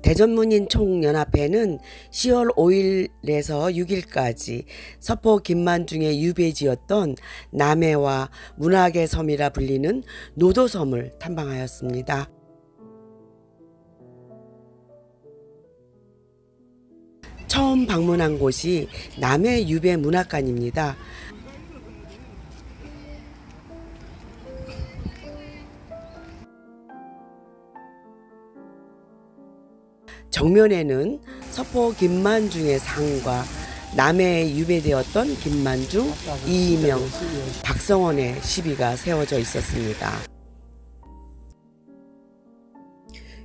대전문인총연합회는 10월 5일에서 6일까지 서포 김만중의 유배지였던 남해와 문학의 섬이라 불리는 노도섬을 탐방하였습니다. 처음 방문한 곳이 남해 유배문학관입니다. 정면에는 서포 김만중의 상과 남해에 유배되었던 김만중, 이이명, 박성원의 시비가 세워져 있었습니다.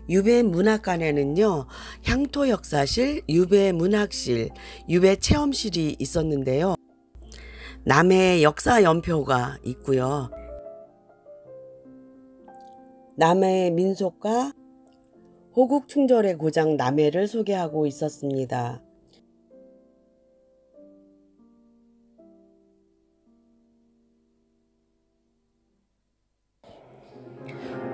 유배문학관에는요, 향토역사실, 유배문학실, 유배체험실이 있었는데요. 남해 역사연표가 있고요. 남해의 민속과 호국충절의 고장 남해를 소개하고 있었습니다.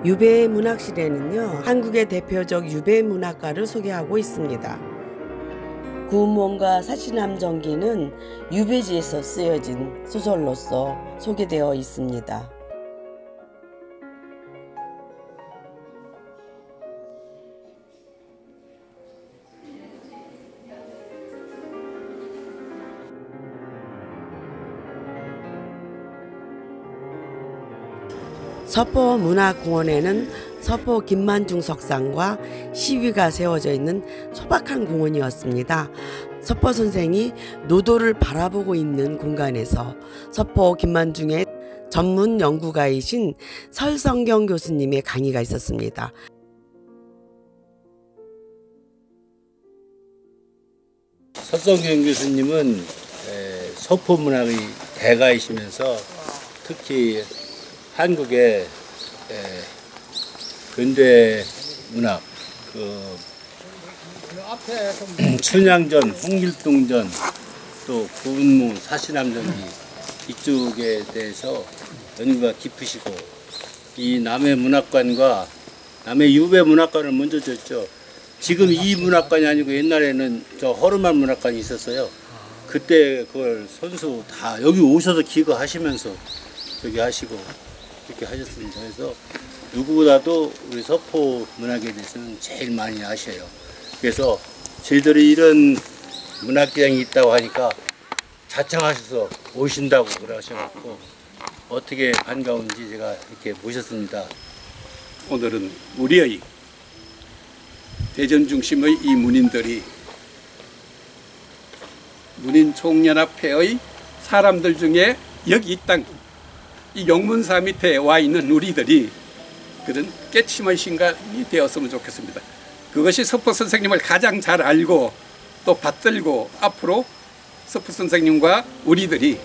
유배문학실에는요, 한국의 대표적 유배문학가를 소개하고 있습니다. 구운몽과 사시남정기는 유배지에서 쓰여진 소설로서 소개되어 있습니다. 서포문화공원에는 서포 김만중 석상과 시위가 세워져 있는 소박한 공원이었습니다. 서포 선생이 노도를 바라보고 있는 공간에서 서포 김만중의 전문 연구가이신 설성경 교수님의 강의가 있었습니다. 설성경 교수님은 서포문학의 대가이시면서 특히 한국의 근대 문학, 춘향전, 홍길동전, 또 구운몽, 사시남전기 이쪽에 대해서 연구가 깊으시고, 이 남해 문학관과 남해 유배 문학관을 먼저 졌죠. 지금 이 문학관이 아니고 옛날에는 저 허름한 문학관이 있었어요. 그때 그걸 선수 다 여기 오셔서 기거하시면서 저기 하시고 이렇게 하셨습니다. 그래서 누구보다도 우리 서포 문학에 대해서는 제일 많이 아셔요. 그래서 저희들이 이런 문학기장이 있다고 하니까 자청하셔서 오신다고 그러셔갖고 어떻게 반가운지 제가 이렇게 모셨습니다. 오늘은 우리의 대전 중심의 이 문인들이 문인총연합회의 사람들 중에 여기 이 땅, 이 용문사 밑에 와 있는 우리들이 그런 깨침의 신간이 되었으면 좋겠습니다. 그것이 서포 선생님을 가장 잘 알고 또 받들고 앞으로 서포 선생님과 우리들이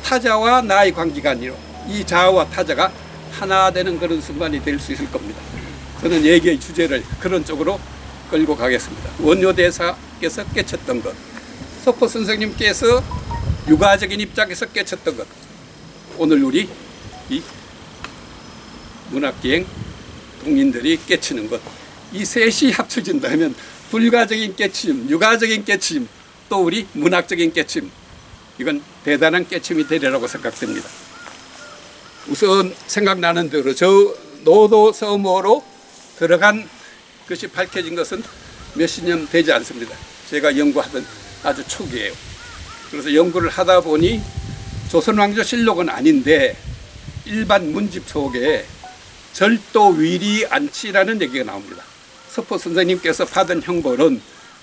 타자와 나의 관계가 아니라 이 자아와 타자가 하나 되는 그런 순간이 될 수 있을 겁니다. 저는 얘기의 주제를 그런 쪽으로 끌고 가겠습니다. 원효대사께서 깨쳤던 것, 서포 선생님께서 육아적인 입장에서 깨쳤던 것, 오늘 우리 이 문학기행 동인들이 깨치는 것, 이 셋이 합쳐진다면 불가적인 깨침, 육아적인 깨침, 또 우리 문학적인 깨침, 이건 대단한 깨침이 되리라고 생각됩니다. 우선 생각나는 대로 저 노도섬으로 들어간 것이 밝혀진 것은 몇십 년 되지 않습니다. 제가 연구하던 아주 초기예요. 그래서 연구를 하다 보니 조선왕조실록은 아닌데 일반 문집 속에 절도위리안치라는 얘기가 나옵니다. 서포 선생님께서 받은 형벌은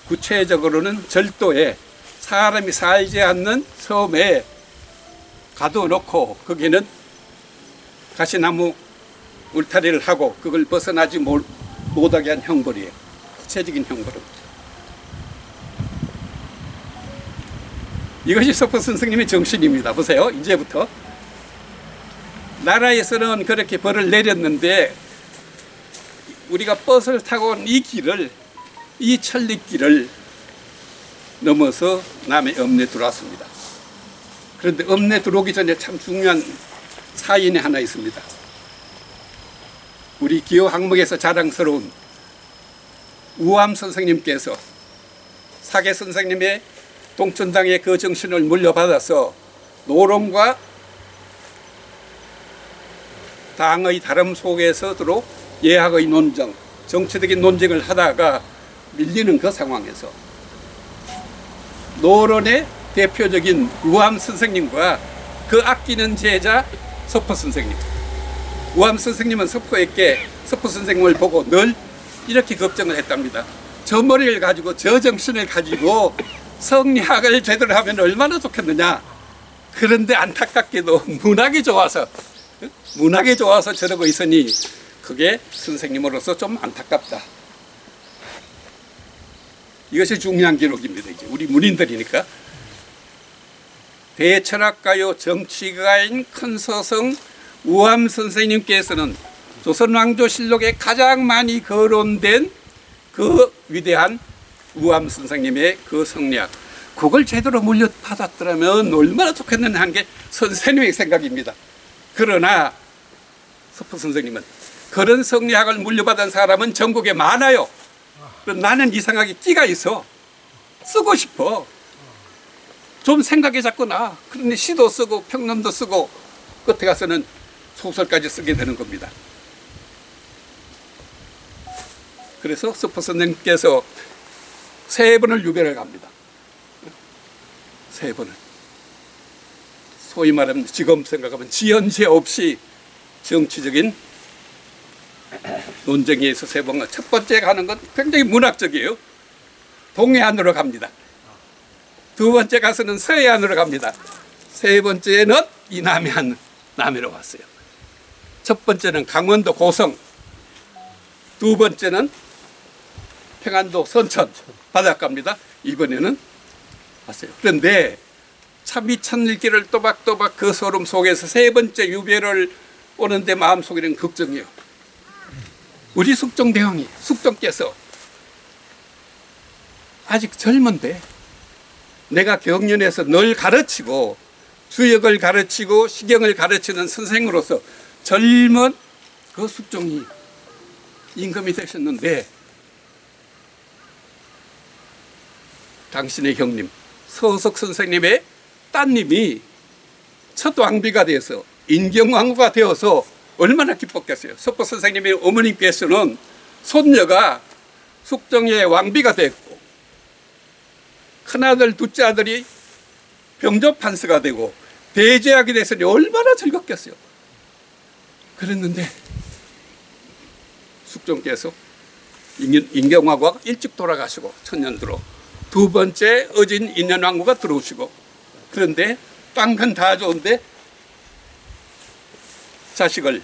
구체적으로는 절도에 사람이 살지 않는 섬에 가둬놓고 거기는 가시나무 울타리를 하고 그걸 벗어나지 못하게 한 형벌이에요. 구체적인 형벌은. 이것이 서포 선생님의 정신입니다. 보세요. 이제부터 나라에서는 그렇게 벌을 내렸는데 우리가 버스를 타고 온 이 길을, 이 천리길을 넘어서 남해 읍내 들어왔습니다. 그런데 읍내 들어오기 전에 참 중요한 사인이 하나 있습니다. 우리 기호 항목에서 자랑스러운 우암 선생님께서 사계 선생님의 동천당의 그 정신을 물려받아서 노론과 당의 다름 속에서도 예학의 논정, 정치적인 논쟁을 하다가 밀리는 그 상황에서 노론의 대표적인 우암 선생님과 그 아끼는 제자 서포 선생님, 우암 선생님은 서포에게 서포 선생님을 보고 늘 이렇게 걱정을 했답니다. 저 머리를 가지고 저 정신을 가지고 성리학을 제대로 하면 얼마나 좋겠느냐. 그런데 안타깝게도 문학이 좋아서 저러고 있으니 그게 선생님으로서 좀 안타깝다. 이것이 중요한 기록입니다. 이제 우리 문인들이니까. 대철학가요 정치가인 큰 서성 우암 선생님께서는 조선왕조실록에 가장 많이 거론된 그 위대한 우암 선생님의 그 성리학, 그걸 제대로 물려받았더라면 얼마나 좋겠느냐 하는 게 선생님의 생각입니다. 그러나 서포 선생님은 그런 성리학을 물려받은 사람은 전국에 많아요. 나는 이상하게 끼가 있어. 쓰고 싶어. 좀 생각해 잡거나. 그런데 시도 쓰고 평론도 쓰고 끝에 가서는 소설까지 쓰게 되는 겁니다. 그래서 서포 선생님께서 3번을 유배를 갑니다. 3번을. 소위 말하면 지금 생각하면 지연제 없이 정치적인 논쟁에서 3번. 첫 번째 가는 건 굉장히 문학적이에요. 동해안으로 갑니다. 두 번째 가서는 서해안으로 갑니다. 세 번째는 이 남해로 왔어요. 첫 번째는 강원도 고성, 두 번째는 평안도 선천 바닷가입니다. 이번에는 왔어요. 그런데 참 이 천일기를 또박또박 그 소름 속에서 3번째 유배를 오는데 마음속에는 걱정이요. 우리 숙종대왕이, 숙종께서 아직 젊은데 내가 경연에서 널 가르치고 주역을 가르치고 시경을 가르치는 선생으로서 젊은 그 숙종이 임금이 되셨는데 당신의 형님 서석 선생님의 따님이 첫 왕비가 되어서 인경왕후가 되어서 얼마나 기뻤겠어요. 서포 선생님의 어머님께서는 손녀가 숙종의 왕비가 됐고 큰아들 둘째 아들이 병조판서가 되고 대제하게 됐으니 얼마나 즐겁겠어요. 그랬는데 숙종께서 인경왕후가 일찍 돌아가시고 천년들어 두 번째 어진 인현왕후가 들어오시고 그런데 딴 건 다 좋은데 자식을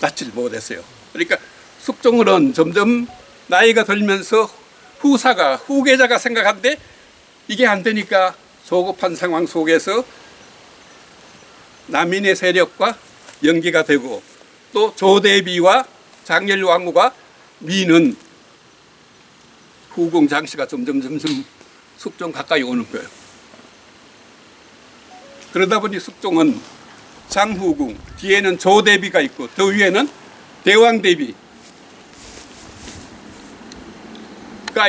낳지 못했어요. 그러니까 숙종은 점점 나이가 들면서 후계자가 생각한데 이게 안 되니까 조급한 상황 속에서 남인의 세력과 연계가 되고 또 조대비와 장렬왕후가 미는 후궁 장씨가 점점 숙종 가까이 오는 거예요. 그러다 보니 숙종은 장후궁, 뒤에는 조대비가 있고 더 위에는 대왕대비가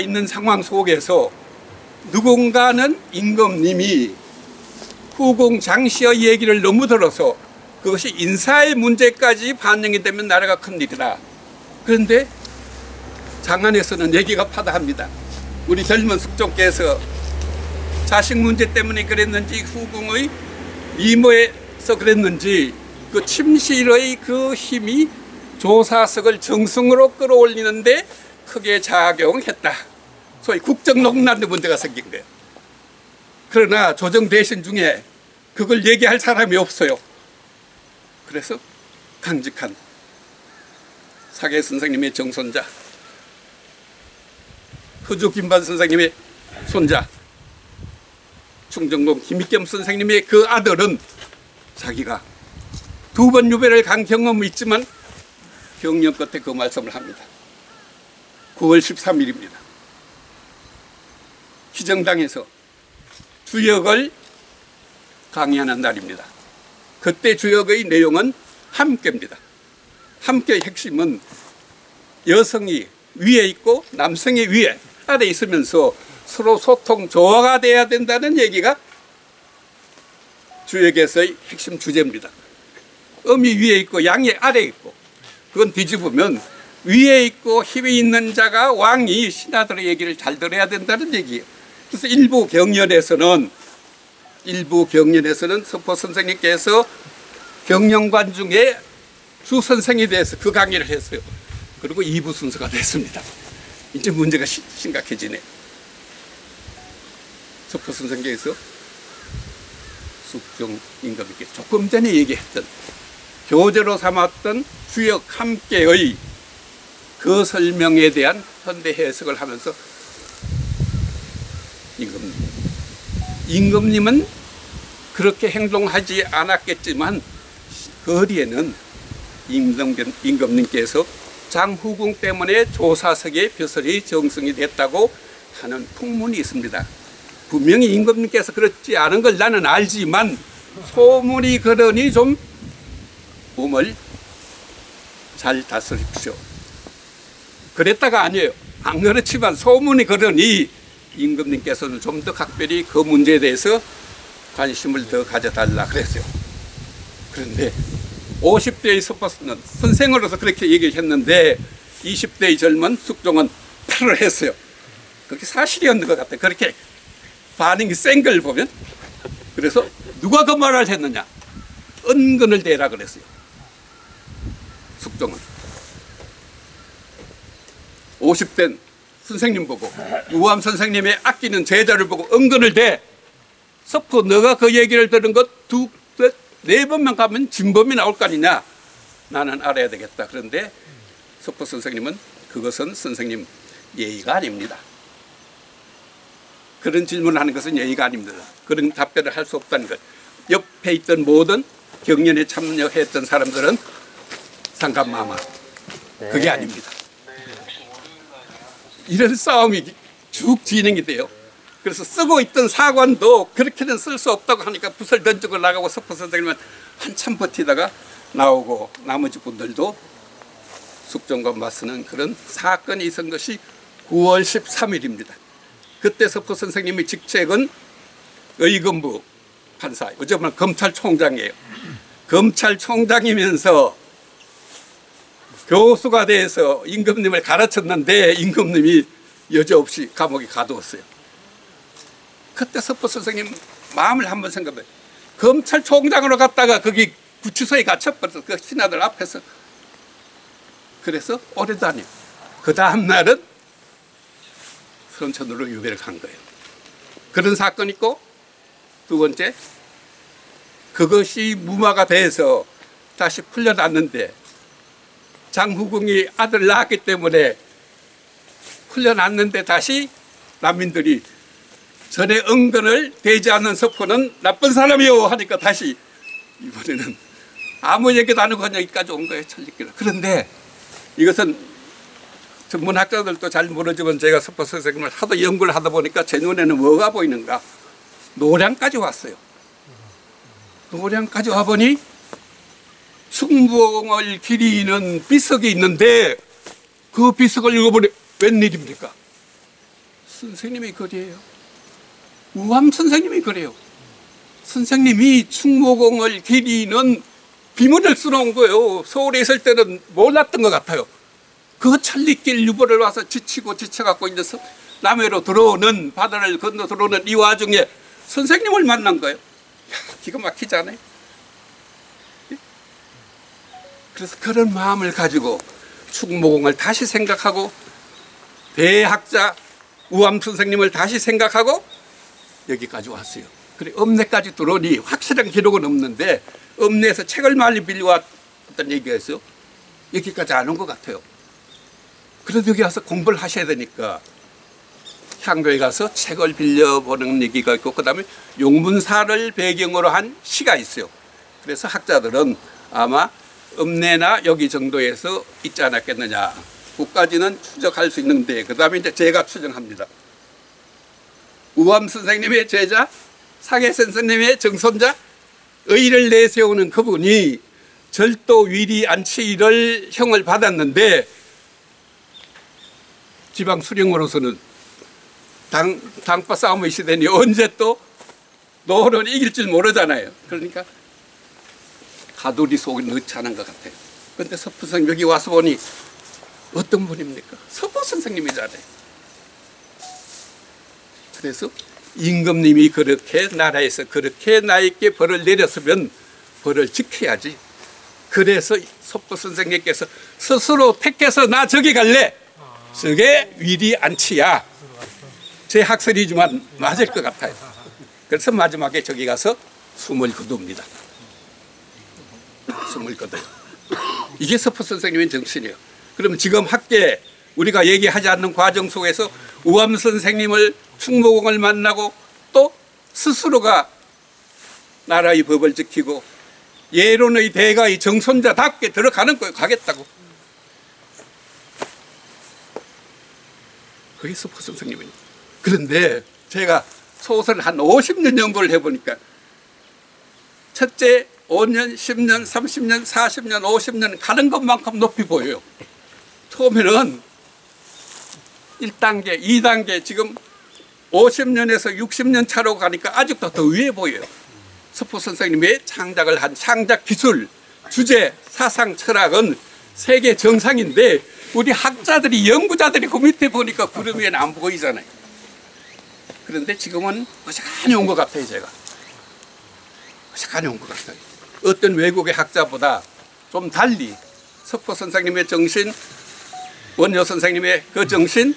있는 상황 속에서 누군가는 임금님이 후궁 장씨의 얘기를 너무 들어서 그것이 인사의 문제까지 반영이 되면 나라가 큰일이라. 그런데 장안에서는 얘기가 파다합니다. 우리 젊은 숙종께서 자식 문제 때문에 그랬는지 후궁의 미모에서 그랬는지 그 침실의 그 힘이 조사석을 정승으로 끌어올리는데 크게 작용했다. 소위 국정농단의 문제가 생긴 거예요. 그러나 조정 대신 중에 그걸 얘기할 사람이 없어요. 그래서 강직한 사계 선생님의 정손자, 허주 김반 선생님의 손자, 충정동 김익겸 선생님의 그 아들은 자기가 2번 유배를 간 경험이 있지만 경련 끝에 그 말씀을 합니다. 9월 13일입니다. 희정당에서 주역을 강의하는 날입니다. 그때 주역의 내용은 함께입니다. 함께의 핵심은 여성이 위에 있고 남성이 위에 아래 있으면서 서로 소통 조화가 돼야 된다는 얘기가 주역에서의 핵심 주제입니다. 음이 위에 있고 양이 아래에 있고, 그건 뒤집으면 위에 있고 힘이 있는 자가 왕이 신하들의 얘기를 잘 들어야 된다는 얘기예요. 그래서 일부 경연에서는 서포 선생님께서 경영관 중에 주 선생이 돼서 그 강의를 했어요. 그리고 2부 순서가 됐습니다. 이제 문제가 심각해지네. 서포 선생께서 숙종 임금님께 조금 전에 얘기했던 교재로 삼았던 주역 함께의 그 설명에 대한 현대 해석을 하면서 임금님은 그렇게 행동하지 않았겠지만 거리에는 임금님께서 장후궁 때문에 조사석에 벼슬이 정승이 됐다고 하는 풍문이 있습니다. 분명히 임금님께서 그렇지 않은 걸 나는 알지만 소문이 그러니 좀 몸을 잘 다스립시오. 그랬다가 아니에요. 안 그렇지만 소문이 그러니 임금님께서는 좀 더 각별히 그 문제에 대해서 관심을 더 가져달라 그랬어요. 그런데 50대의 서포는 선생으로서 그렇게 얘기를 했는데 20대의 젊은 숙종은 탈을 했어요. 그게 사실이었는 것 같아요. 그렇게 반응이 센 걸 보면. 그래서 누가 그 말을 했느냐, 은근을 대라 그랬어요. 숙종은 50대 선생님 보고, 우암 선생님의 아끼는 제자를 보고 은근을 대. 서포 너가 그 얘기를 들은 것 네 번만 가면 진범이 나올 거 아니냐, 나는 알아야 되겠다. 그런데 서포 선생님은 그것은 선생님 예의가 아닙니다. 그런 질문을 하는 것은 예의가 아닙니다. 그런 답변을 할 수 없다는 것. 옆에 있던 모든 경연에 참여했던 사람들은 상감마마. 그게 아닙니다. 이런 싸움이 쭉 진행이 돼요. 그래서 쓰고 있던 사관도 그렇게는 쓸 수 없다고 하니까 붓을 던지고 나가고, 서포 선생님은 한참 버티다가 나오고, 나머지 분들도 숙종과 맞서는 그런 사건이 있은 것이 9월 13일입니다. 그때 서포 선생님의 직책은 의금부 판사, 요즘은 검찰총장이에요. 검찰총장이면서 교수가 돼서 임금님을 가르쳤는데 임금님이 여지없이 감옥에 가두었어요. 그때 서포 선생님 마음을 한번 생각해요. 검찰총장으로 갔다가 거기 구치소에 갇혀버려서 그 신하들 앞에서. 그래서 오래도 아니에요. 그 다음 날은 선천으로 유배를 간 거예요. 그런 사건이 있고, 두 번째, 그것이 무마가 돼서 다시 풀려났는데 장후궁이 아들 낳았기 때문에 풀려났는데 다시 난민들이 전에 은근을 대지 않는 서포는 나쁜 사람이요 하니까 다시 이번에는 아무 얘기도 안 하고 그냥 여기까지 온 거예요. 천리길. 그런데 이것은 전문학자들도 잘 모르지만 제가 서포 선생님을 하도 연구를 하다 보니까 제 눈에는 뭐가 보이는가, 노량까지 왔어요. 노량까지 와보니 충무공을 기리는 비석이 있는데 그 비석을 읽어보니 웬일입니까? 선생님의 글이에요. 우암 선생님의 글이에요. 선생님이 충무공을 기리는 비문을 써놓은 거예요. 서울에 있을 때는 몰랐던 것 같아요. 그 천리길 유보를 와서 지쳐갖고 이제 남해로 들어오는, 바다를 건너 들어오는 이 와중에 선생님을 만난 거예요. 야, 기가 막히지 않아요? 그래서 그런 마음을 가지고 충무공을 다시 생각하고, 대학자 우암 선생님을 다시 생각하고 여기까지 왔어요. 그래 읍내까지 들어오니 확실한 기록은 없는데 읍내에서 책을 많이 빌려왔다는 얘기가 있어요. 여기까지 안 온 것 같아요. 그래도 여기 와서 공부를 하셔야 되니까 향교에 가서 책을 빌려보는 얘기가 있고, 그 다음에 용문사를 배경으로 한 시가 있어요. 그래서 학자들은 아마 읍내나 여기 정도에서 있지 않았겠느냐, 그까지는 추적할 수 있는데, 그 다음에 이제 제가 추정합니다. 우암 선생님의 제자, 상해 선생님의 정손자, 의를 내세우는 그분이 절도 위리 안치를 형을 받았는데 지방 수령으로서는 당파 싸움의 시대니 언제 또 노를 이길 줄 모르잖아요. 그러니까 가두리 속에 넣지 않은 것 같아요. 그런데 서포 선생님 여기 와서 보니 어떤 분입니까? 서포 선생님이잖아요. 그래서 임금님이 그렇게 나라에서 그렇게 나에게 벌을 내렸으면 벌을 지켜야지. 그래서 서포 선생님께서 스스로 택해서 나 저기 갈래. 저게 위리 안치야. 제 학설이지만 맞을 것 같아요. 그래서 마지막에 저기 가서 숨을 거둡니다. 숨을 거둬요. 이게 서포 선생님의 정신이에요. 그럼 지금 학계 우리가 얘기하지 않는 과정 속에서 우암 선생님을 충무공을 만나고 또 스스로가 나라의 법을 지키고 예론의 대가의 정손자답게 들어가는 거예요. 가겠다고. 그게 서포 선생님입니다. 그런데 제가 소설 한 50년 연구를 해보니까 첫째 5년, 10년, 30년, 40년, 50년 가는 것만큼 높이 보여요. 처음에는 1단계, 2단계 지금 50년에서 60년 차로 가니까 아직도 더 위에 보여요. 서포 선생님의 창작을 한 창작 기술, 주제, 사상, 철학은 세계 정상인데 우리 학자들이, 연구자들이 그 밑에 보니까 구름 위에는 안 보이잖아요. 그런데 지금은 어색하니 온 것 같아요, 제가. 어색하니 온 것 같아요. 어떤 외국의 학자보다 좀 달리 서포 선생님의 정신, 원효 선생님의 그 정신,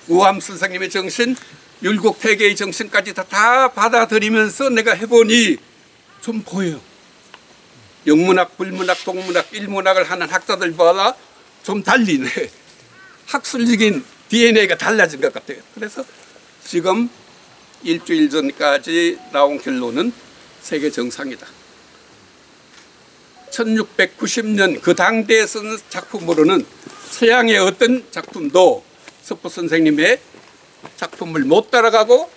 우암 선생님의 정신, 율곡태계의 정신까지 다 받아들이면서 내가 해보니 좀 보여요. 영문학, 불문학, 동문학, 일문학을 하는 학자들보다 좀 달리네. 학술적인 DNA가 달라진 것 같아요. 그래서 지금 일주일 전까지 나온 결론은 세계 정상이다. 1690년 그 당대에 쓴 작품으로는 서양의 어떤 작품도 서포 선생님의 작품을 못 따라가고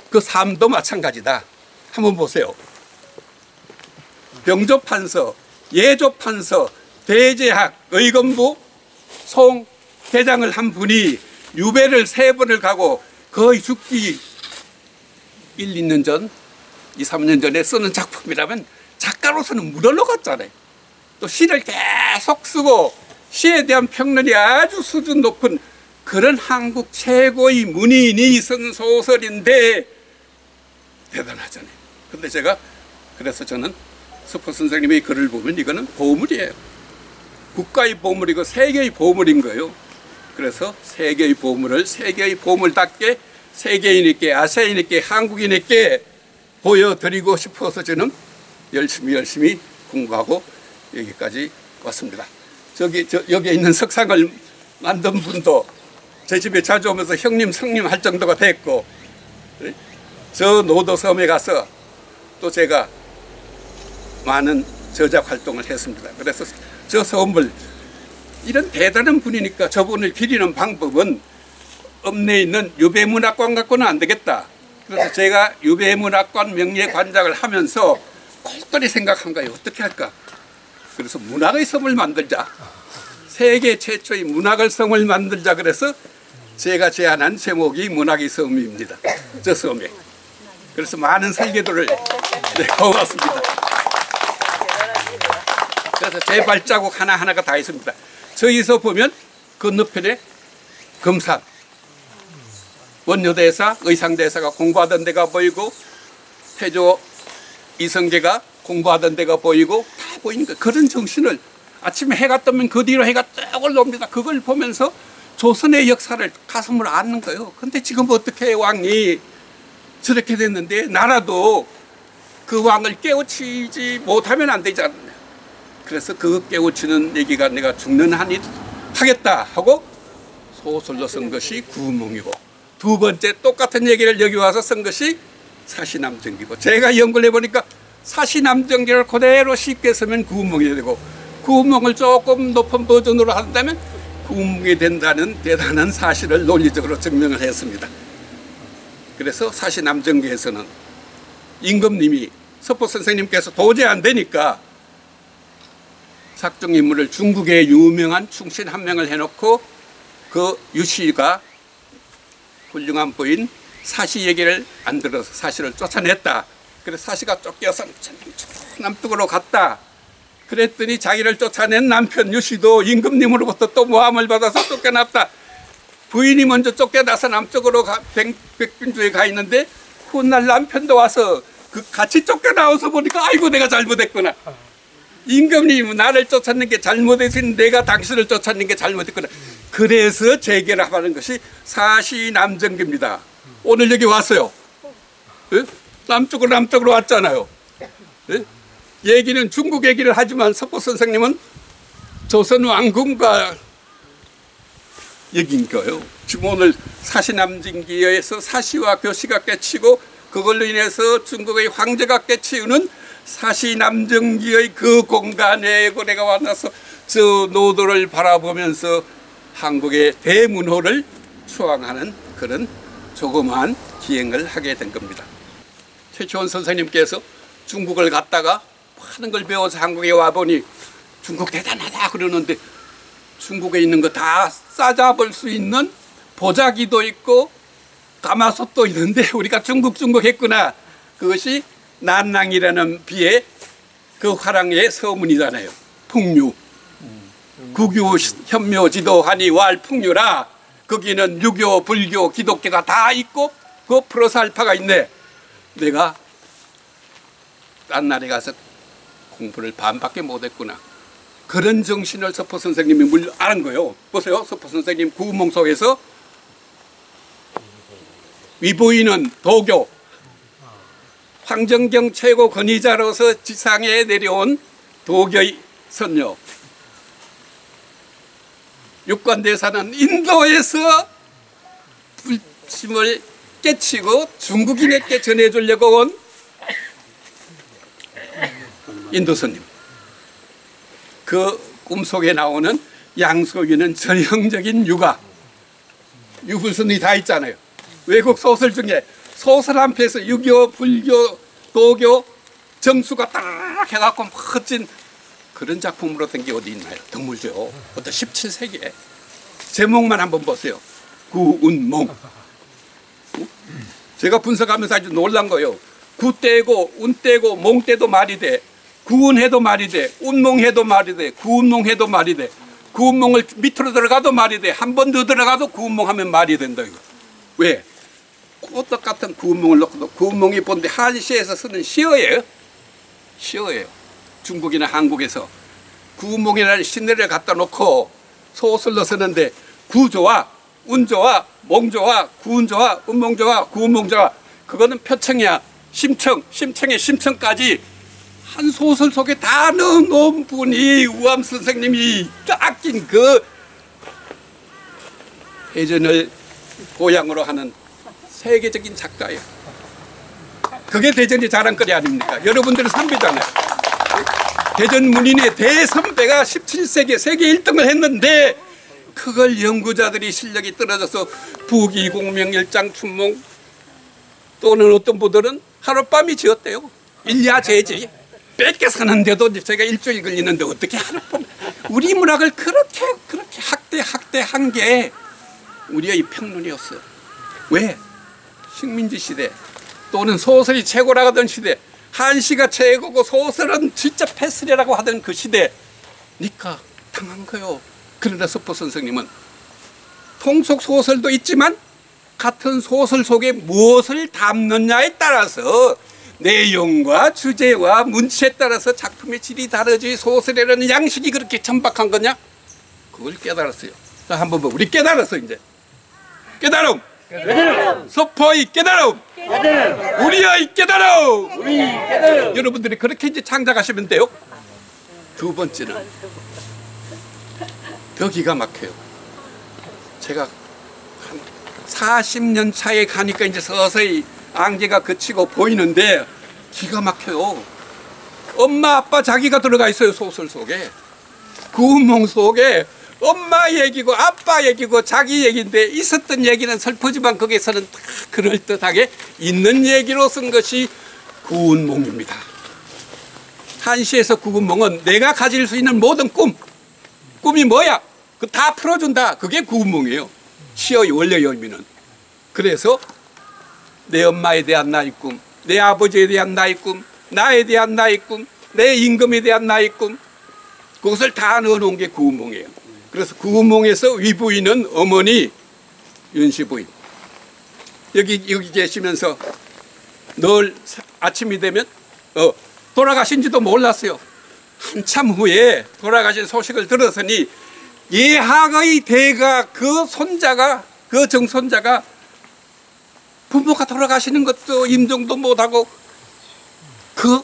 그 삶도 마찬가지다. 한번 보세요. 병조판서, 예조판서, 대제학, 의검부, 송, 대장을 한 분이 유배를 3번을 가고 거의 죽기 1, 2년 전, 2, 3년 전에 쓰는 작품이라면 작가로서는 물 흘러갔잖아요. 또 시를 계속 쓰고 시에 대한 평론이 아주 수준 높은 그런 한국 최고의 문인이 쓴 소설인데 대단하잖아요. 근데 제가 그래서 저는 서포 선생님의 글을 보면 이거는 보물이에요. 국가의 보물이고 세계의 보물인 거예요. 그래서 세계의 보물을 세계의 보물답게 세계인에게, 아시아인에게, 한국인에게 보여드리고 싶어서 저는 열심히 공부하고 여기까지 왔습니다. 여기에 있는 석상을 만든 분도 제 집에 자주 오면서 형님, 성님 할 정도가 됐고, 저 노도섬에 가서 또 제가 많은 저작 활동을 했습니다. 그래서 저 섬을 이런 대단한 분이니까 저분을 기리는 방법은 읍내에 있는 유배문학관 갖고는 안 되겠다. 그래서 제가 유배문학관 명예관장을 하면서 골똘히 생각한 거예요. 어떻게 할까? 그래서 문학의 섬을 만들자. 세계 최초의 문학의 섬을 만들자. 그래서 제가 제안한 제목이 문학의 섬입니다. 저 섬에. 그래서 많은 설계도를 고맙습니다. 그래서 제 발자국 하나하나가 다 있습니다. 저기서 보면 건너편에 금산, 원효대사, 의상대사가 공부하던 데가 보이고 태조 이성계가 공부하던 데가 보이고 다 보이니까 그런 정신을 아침에 해가 뜨면 그 뒤로 해가 쭉 올라옵니다. 그걸 보면서 조선의 역사를 가슴으로 안는 거예요. 근데 지금 어떻게 왕이 저렇게 됐는데 나라도 그 왕을 깨우치지 못하면 안 되지 않느냐. 그래서 그 깨우치는 얘기가 내가 죽는 한이 하겠다 하고 소설로 쓴 것이 구몽이고, 두 번째 똑같은 얘기를 여기 와서 쓴 것이 사시남정기고, 제가 연구를 해보니까 사시남정기를 그대로 쉽게 쓰면 구몽이 되고, 구몽을 조금 높은 버전으로 한다면 구몽이 된다는 대단한 사실을 논리적으로 증명을 했습니다. 그래서 사시남정기에서는 임금님이 서포 선생님께서 도저히 안 되니까 작정인물을 중국의 유명한 충신 한 명을 해놓고 그 유씨가 훌륭한 부인 사시 얘기를 안 들어서 사시를 쫓아냈다. 그래서 사시가 쫓겨서 남쪽으로 갔다. 그랬더니 자기를 쫓아낸 남편 유씨도 임금님으로부터 또 모함을 받아서 쫓겨났다. 부인이 먼저 쫓겨나서 남쪽으로 백빈주에 가 있는데 훗날 남편도 와서 그 같이 쫓겨나와서 보니까 아이고 내가 잘못했구나. 임금님은 나를 쫓았는 게 잘못했으니 내가 당신을 쫓았는 게 잘못했구나. 그래서 재결합하는 것이 사시남정기입니다. 오늘 여기 왔어요. 예? 남쪽으로 왔잖아요. 예? 얘기는 중국 얘기를 하지만 석보 선생님은 조선 왕궁과 얘기인 거예요. 지금 오늘 사시남정기에서 사시와 교시가 깨치고 그걸로 인해서 중국의 황제가 깨치우는 사시남정기의 그 공간에 내가 만나서 저 노도를 바라보면서 한국의 대문호를 추앙하는 그런 조그마한 기행을 하게 된 겁니다. 최초원 선생님께서 중국을 갔다가 많은 걸 배워서 한국에 와보니 중국 대단하다 그러는데 중국에 있는 거 다 싸잡을 수 있는 보자기도 있고 가마솥도 있는데 우리가 중국 했구나. 그것이 난랑이라는 비의 그 화랑의 서문이잖아요. 풍류. 구교 현묘지도하니 왈풍류라. 거기는 유교, 불교, 기독교가 다 있고 그 플러스 알파가 있네. 내가 딴 나라에 가서 공부를 반밖에 못했구나. 그런 정신을 석포 선생님이 아는 거예요. 보세요. 석포 선생님 구문몽 속에서 위보인은 도교, 황정경 최고 권위자로서 지상에 내려온 도교의 선녀, 육관대사는 인도에서 불침을 깨치고 중국인에게 전해주려고 온 인도선님. 그 꿈속에 나오는 양소위는 전형적인 유가, 유불선이 다 있잖아요. 외국 소설 중에 소설 한 편에서 유교, 불교, 도교 점수가 딱 해갖고 멋진 그런 작품으로 된 게 어디 있나요? 드물죠. 어떤 17세기에 제목만 한번 보세요. 구운몽. 제가 분석하면서 아주 놀란 거예요. 구 떼고 운 떼고 몽 떼도 말이 돼. 구운해도 말이 돼. 운몽해도 말이 돼. 구운몽해도 말이 돼. 구운몽을 밑으로 들어가도 말이 돼. 한 번 더 들어가도 구운몽 하면 말이 된다 이거. 왜? 꽃떡 같은 구운몽을 넣고도 구운몽이 본데 한시에서 쓰는 시어예요. 시어예요. 중국이나 한국에서 구운몽이라는 시내를 갖다 놓고 소설로 쓰는데 구조와 운조와 몽조와 구운조와 운몽조와 구운몽조와 그거는 표청이야. 심청, 심청의 심청까지 한 소설 속에 다 넣어놓은 분이 우암 선생님이 아낀 그 대전을 고향으로 하는 세계적인 작가예요. 그게 대전의 자랑거리 아닙니까? 여러분들은 선배잖아요. 대전 문인의 대선배가 17세기에 세계 1등을 했는데 그걸 연구자들이 실력이 떨어져서 부기공명일장 춘몽 또는 어떤 분들은 하룻밤이 지었대요. 일야제지. 뺏겨 사는데도 제가 일주일 걸리는데 어떻게 하룻밤. 우리 문학을 그렇게 학대한 게 우리의 평론이었어요. 왜? 식민지 시대 또는 소설이 최고라고 하던 시대, 한시가 최고고 소설은 진짜 패스리라고 하던 그 시대니까 당한 거요. 그러나 석포 선생님은 통속 소설도 있지만 같은 소설 속에 무엇을 담느냐에 따라서 내용과 주제와 문체에 따라서 작품의 질이 다르지 소설이라는 양식이 그렇게 천박한 거냐? 그걸 깨달았어요. 자, 한번 봐. 우리 깨달았어 이제. 깨달음. 석포의 깨달음. 우리의 깨달음. 여러분들이 그렇게 이제 창작하시면 돼요. 두 번째는 더 기가 막혀요. 제가 한 40년 차에 가니까 이제 서서히 안개가 그치고 보이는데 기가 막혀요. 엄마 아빠 자기가 들어가 있어요. 소설 속에. 구운몽 속에 엄마 얘기고 아빠 얘기고 자기 얘기인데 있었던 얘기는 슬프지만 거기서는 다 그럴듯하게 있는 얘기로 쓴 것이 구운몽입니다. 한시에서 구운몽은 내가 가질 수 있는 모든 꿈이 뭐야? 그 다 풀어준다. 그게 구운몽이에요. 시의 원래 의미는. 그래서 내 엄마에 대한 나의 꿈, 내 아버지에 대한 나의 꿈, 나에 대한 나의 꿈, 내 임금에 대한 나의 꿈, 그것을 다 넣어놓은 게 구운몽이에요. 그래서 구운몽에서 위부인은 어머니 윤씨 부인. 여기 계시면서 늘 아침이 되면 돌아가신지도 몰랐어요. 한참 후에 돌아가신 소식을 들었으니 예학의 대가 그 손자가, 그 정손자가 부모가 돌아가시는 것도 임종도 못하고 그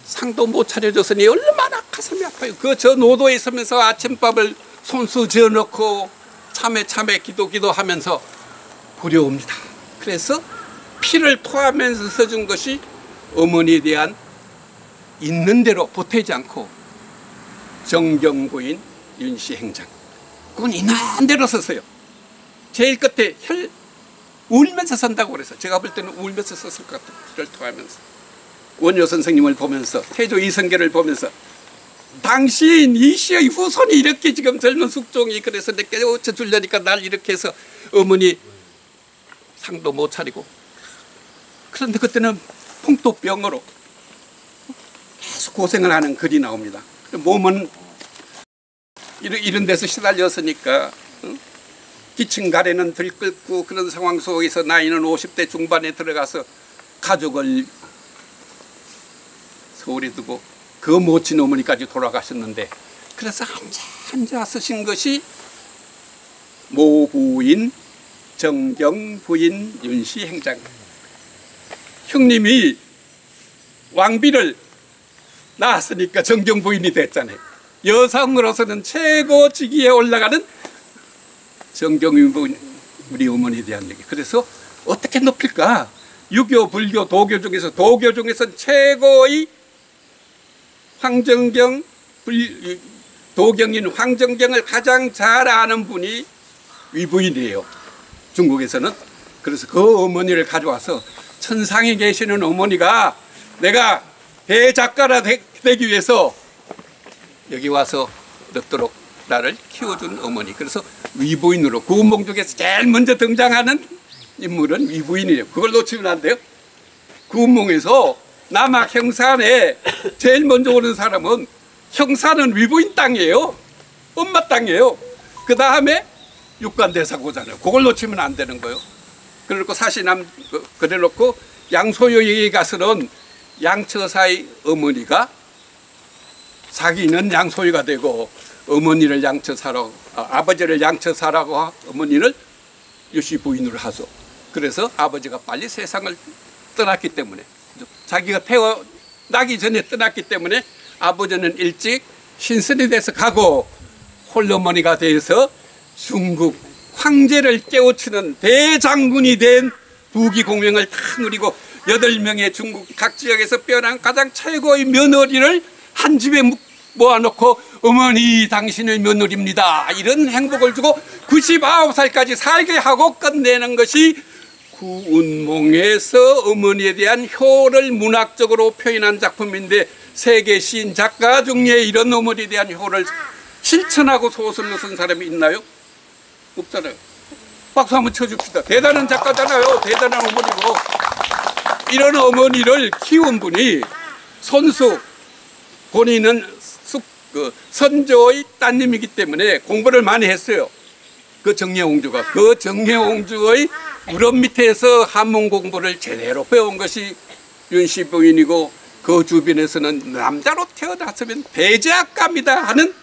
상도 못 차려줬으니 얼마나 가슴이 아파요. 그 저 노도에 있으면서 아침밥을 손수 지어놓고 참에 기도하면서 부려옵니다. 그래서 피를 토하면서 써준 것이 어머니에 대한 있는 대로 보태지 않고 정경부인 윤씨 행장. 그건 있는 대로 썼어요. 제일 끝에 울면서 쓴다고 그래서 제가 볼 때는 울면서 썼을 것 같아요. 피를 토하면서. 원효 선생님을 보면서 태조 이성계를 보면서 당신 이씨의 후손이 이렇게 지금 젊은 숙종이 그래서 내게 어쩌주려니까 날 이렇게 해서 어머니 상도 못 차리고 그런데 그때는 풍토병으로 계속 고생을 하는 글이 나옵니다. 몸은 이런 데서 시달렸으니까 기층 가래는 들끓고 그런 상황 속에서 나이는 50대 중반에 들어가서 가족을 서울에 두고 그 모친 어머니까지 돌아가셨는데 그래서 앉아 쓰신 것이 모부인 정경부인 윤씨 행장. 형님이 왕비를 낳았으니까 정경부인이 됐잖아요. 여성으로서는 최고 직위에 올라가는 정경부인 우리 어머니에 대한 얘기. 그래서 어떻게 높일까? 유교, 불교, 도교 중에서 최고의 황정경, 도경인 황정경을 가장 잘 아는 분이 위부인이에요. 중국에서는. 그래서 그 어머니를 가져와서 천상에 계시는 어머니가 내가 대작가라 되기 위해서 여기 와서 늦도록 나를 키워준 어머니. 그래서 위부인으로 구운몽 중에서 제일 먼저 등장하는 인물은 위부인이에요. 그걸 놓치면 안 돼요. 구운몽에서 남학 형산에 제일 먼저 오는 사람은 형산은 위부인 땅이에요. 엄마 땅이에요. 그 다음에 육관대사고잖아요. 그걸 놓치면 안 되는 거예요. 그래놓고 사시남 그래놓고 양소여에 가서는 양처사의 어머니가 자기는 양소유가 되고 어머니를 양처사라고 아버지를 양처사라고 어머니를 유씨 부인으로 하소. 그래서 아버지가 빨리 세상을 떠났기 때문에 자기가 태어나기 전에 떠났기 때문에 아버지는 일찍 신선이 돼서 가고 홀어머니가 돼서 중국 황제를 깨우치는 대장군이 된 부귀공명을 다 누리고 8명의 중국 각 지역에서 빼어난 가장 최고의 며느리를 한 집에 모아놓고 어머니 당신의 며느리입니다. 이런 행복을 주고 99살까지 살게 하고 끝내는 것이 구운몽에서 어머니에 대한 효를 문학적으로 표현한 작품인데 세계 시인 작가 중에 이런 어머니에 대한 효를 실천하고 소설로 쓴 사람이 있나요? 없잖아요. 박수 한번 쳐줍시다. 대단한 작가잖아요. 대단한 어머니고. 이런 어머니를 키운 분이 손수 본인은 선조의 따님이기 때문에 공부를 많이 했어요. 그 정예옹주가. 그 정예옹주의 무릎 밑에서 한문 공부를 제대로 배운 것이 윤씨 부인이고 그 주변에서는 남자로 태어났으면 대제학가입니다 하는